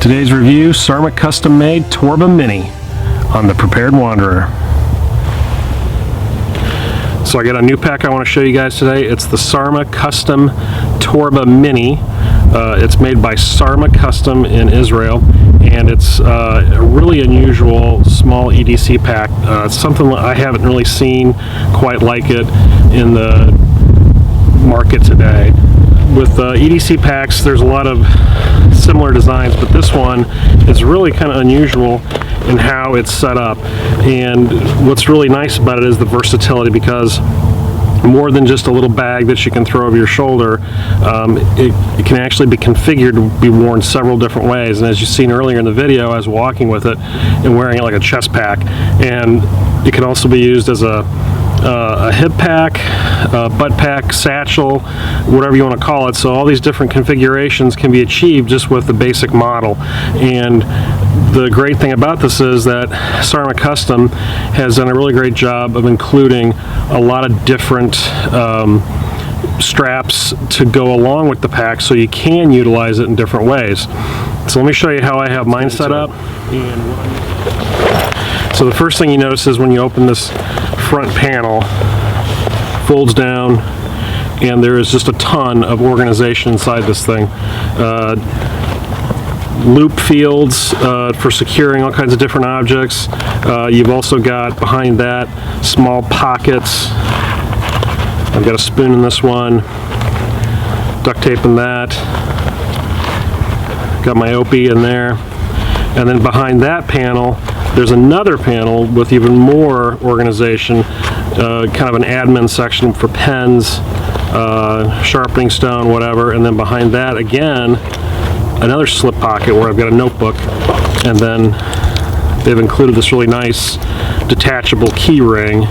Today's review, Sarma custom-made Torba Mini on the Prepared Wanderer. So I got a new pack I want to show you guys today. It's the Sarma Custom Torba Mini. It's made by Sarma Custom in Israel, and it's a really unusual small EDC pack. It's something I haven't really seen quite like it in the market today. With EDC packs, there's a lot of similar designs, but this one is really kind of unusual in how it's set up. And what's really nice about it is the versatility, because more than just a little bag that you can throw over your shoulder, it can actually be configured to be worn several different ways. And as you've seen earlier in the video, I was walking with it and wearing it like a chest pack. And it can also be used as a hip pack, butt pack, satchel, whatever you want to call it. So all these different configurations can be achieved just with the basic model. And the great thing about this is that Sarma Custom has done a really great job of including a lot of different straps to go along with the pack, so you can utilize it in different ways. So let me show you how I have mine set up. So the first thing you notice is when you open this front panel, folds down, and there is just a ton of organization inside this thing. Loop fields for securing all kinds of different objects. You've also got behind that small pockets. I've got a spoon in this one, duct tape in that, got my Opie in there, and then behind that panel there's another panel with even more organization, kind of an admin section for pens, sharpening stone, whatever, and then behind that again another slip pocket where I've got a notebook, and then they've included this really nice detachable key ring,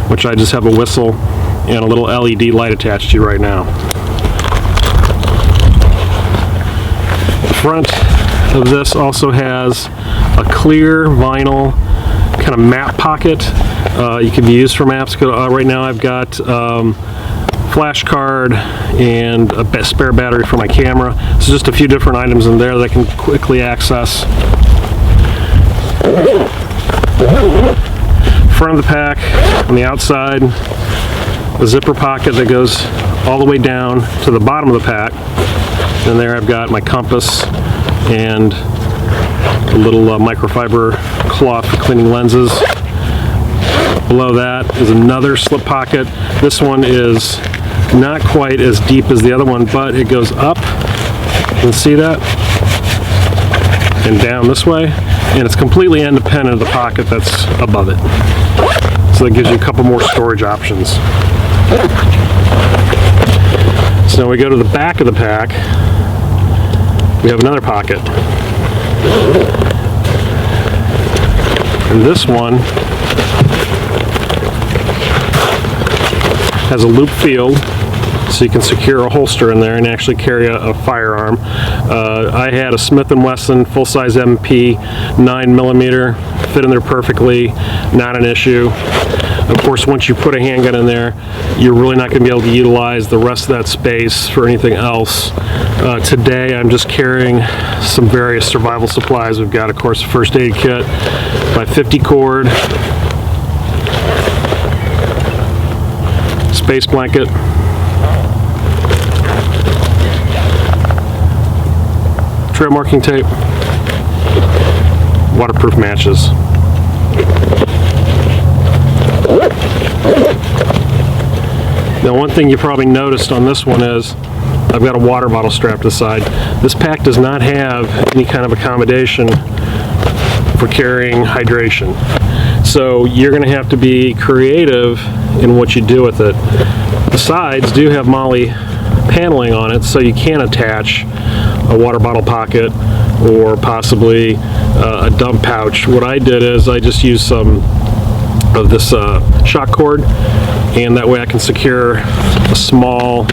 which I just have a whistle and a little LED light attached to right now. The front of this also has a clear vinyl kind of map pocket. You can be used for maps. Right now I've got flash card and a spare battery for my camera. So just a few different items in there that I can quickly access. Front of the pack, on the outside, a zipper pocket that goes all the way down to the bottom of the pack. And there I've got my compass and a little microfiber cloth for cleaning lenses. Below that is another slip pocket. This one is not quite as deep as the other one, but it goes up, you can see that, and down this way, and it's completely independent of the pocket that's above it. So that gives you a couple more storage options. So now we go to the back of the pack. We have another pocket. And this one has a loop field, so you can secure a holster in there and actually carry a firearm. I had a Smith & Wesson full-size MP 9mm, fit in there perfectly, not an issue. Of course, once you put a handgun in there, you're really not going to be able to utilize the rest of that space for anything else. Today I'm just carrying some various survival supplies. We've got, of course, a first aid kit, my 50 cord, space blanket, trail marking tape, waterproof matches. Now, one thing you probably noticed on this one is I've got a water bottle strapped to the side. This pack does not have any kind of accommodation for carrying hydration. So you're going to have to be creative in what you do with it. The sides do have MOLLE paneling on it, so you can attach a water bottle pocket or possibly a dump pouch. What I did is I just used some of this shock cord, and that way I can secure a small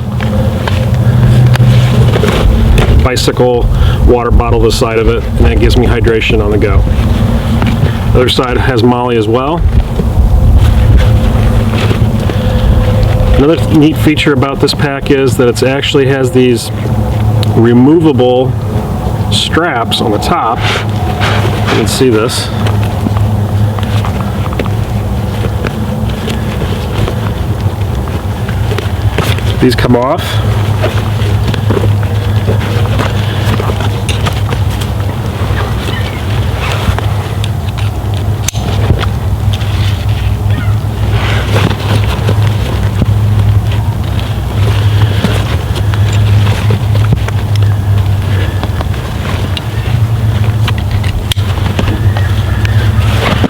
bicycle water bottle to the side of it, and that gives me hydration on the go. The other side has MOLLE as well. Another neat feature about this pack is that it actually has these removable straps on the top. You can see this. These come off.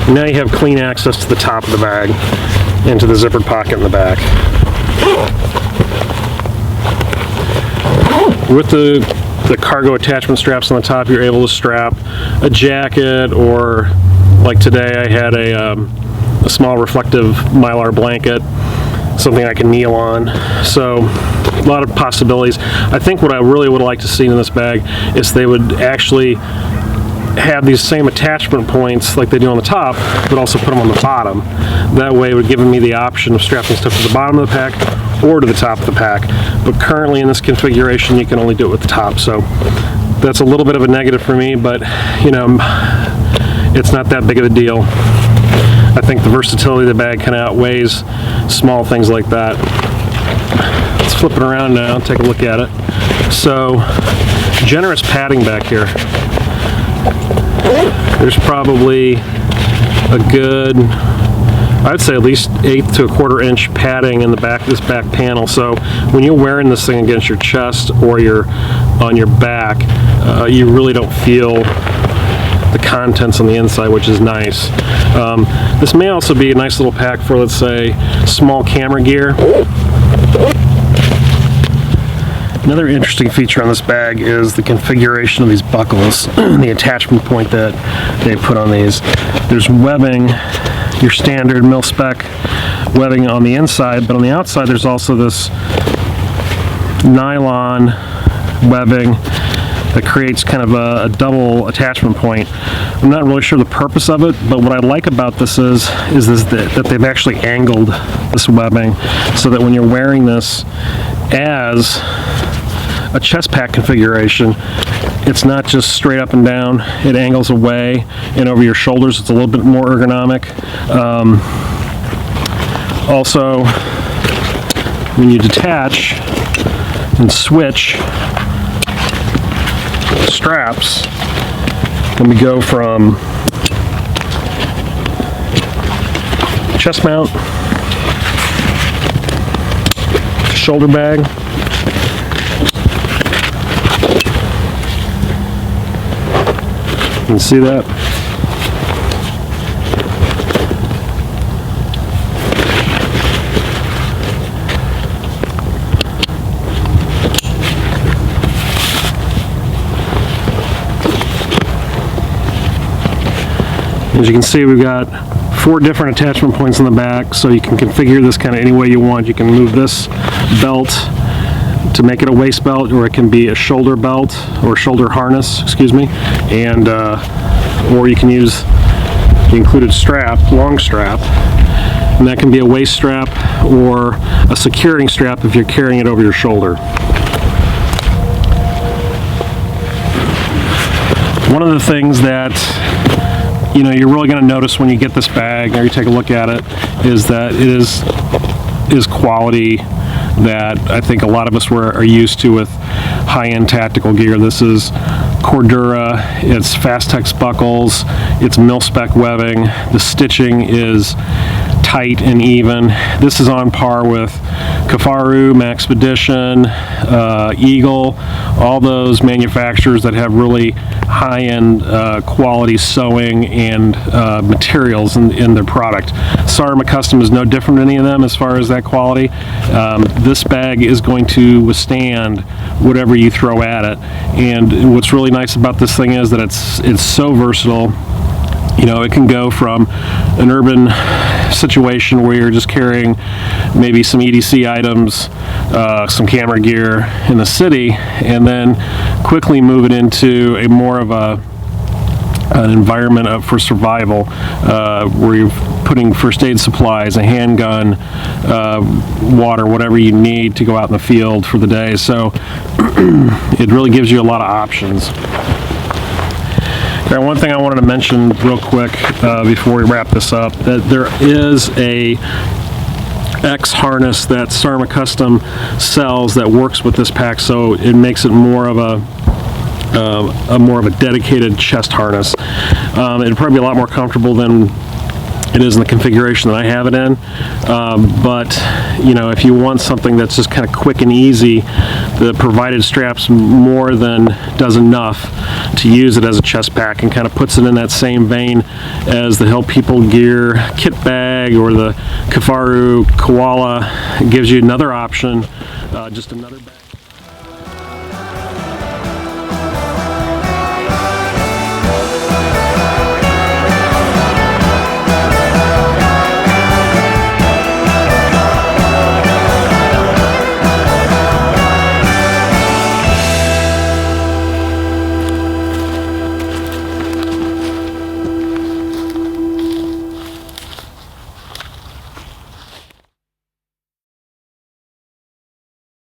Now you have clean access to the top of the bag and to the zippered pocket in the back. With the cargo attachment straps on the top, you're able to strap a jacket, or like today I had a small reflective mylar blanket, something I can kneel on. So a lot of possibilities. I think what I really would like to see in this bag is they would actually have these same attachment points like they do on the top, but also put them on the bottom. That way it would give me the option of strapping stuff to the bottom of the pack or to the top of the pack. But currently in this configuration you can only do it with the top, so that's a little bit of a negative for me, but you know, it's not that big of a deal. I think the versatility of the bag kind of outweighs small things like that. Let's flip it around now, take a look at it. So, generous padding back here. There's probably a good, I'd say at least 1/8 to 1/4 inch padding in the back of this back panel. So when you're wearing this thing against your chest or you're on your back, you really don't feel the contents on the inside, which is nice. This may also be a nice little pack for, let's say, small camera gear. Another interesting feature on this bag is the configuration of these buckles, the attachment point that they put on these. There's webbing, your standard mil-spec webbing on the inside, but on the outside there's also this nylon webbing that creates kind of a double attachment point. I'm not really sure the purpose of it, but what I like about this is that they've actually angled this webbing so that when you're wearing this as a chest pack configuration, it's not just straight up and down, it angles away and over your shoulders. It's a little bit more ergonomic. Also, when you detach and switch the straps, when we go from chest mount to shoulder bag, you can see that. As you can see, we've got 4 different attachment points in the back, so you can configure this kind of any way you want. You can move this belt to make it a waist belt, or it can be a shoulder belt or shoulder harness, excuse me, and or you can use the included strap, long strap, and that can be a waist strap or a securing strap if you're carrying it over your shoulder. One of the things that you're really going to notice when you get this bag or you take a look at it is that it is quality that I think a lot of us are used to with high-end tactical gear. This is Cordura, it's Fastex buckles, it's mil-spec webbing, the stitching is tight and even. This is on par with Kafaru, Maxpedition, Eagle, all those manufacturers that have really high-end quality sewing and materials in their product. Sarma Custom is no different than any of them as far as that quality. This bag is going to withstand whatever you throw at it, and what's really nice about this thing is that it's so versatile. It can go from an urban situation where you're just carrying maybe some EDC items, some camera gear in the city, and then quickly move it into a more of an environment for survival, where you're putting first aid supplies, a handgun, water, whatever you need to go out in the field for the day. So it really gives you a lot of options. Okay, one thing I wanted to mention real quick before we wrap this up, that there is a X harness that Sarma Custom sells that works with this pack, so it makes it more of a dedicated chest harness. It'd probably be a lot more comfortable than it is in the configuration that I have it in, but you know, if you want something that's just kind of quick and easy, the provided straps more than does enough to use it as a chest pack, and kind of puts it in that same vein as the Help People Gear kit bag or the Kafaru Koala. It gives you another option, just another bag.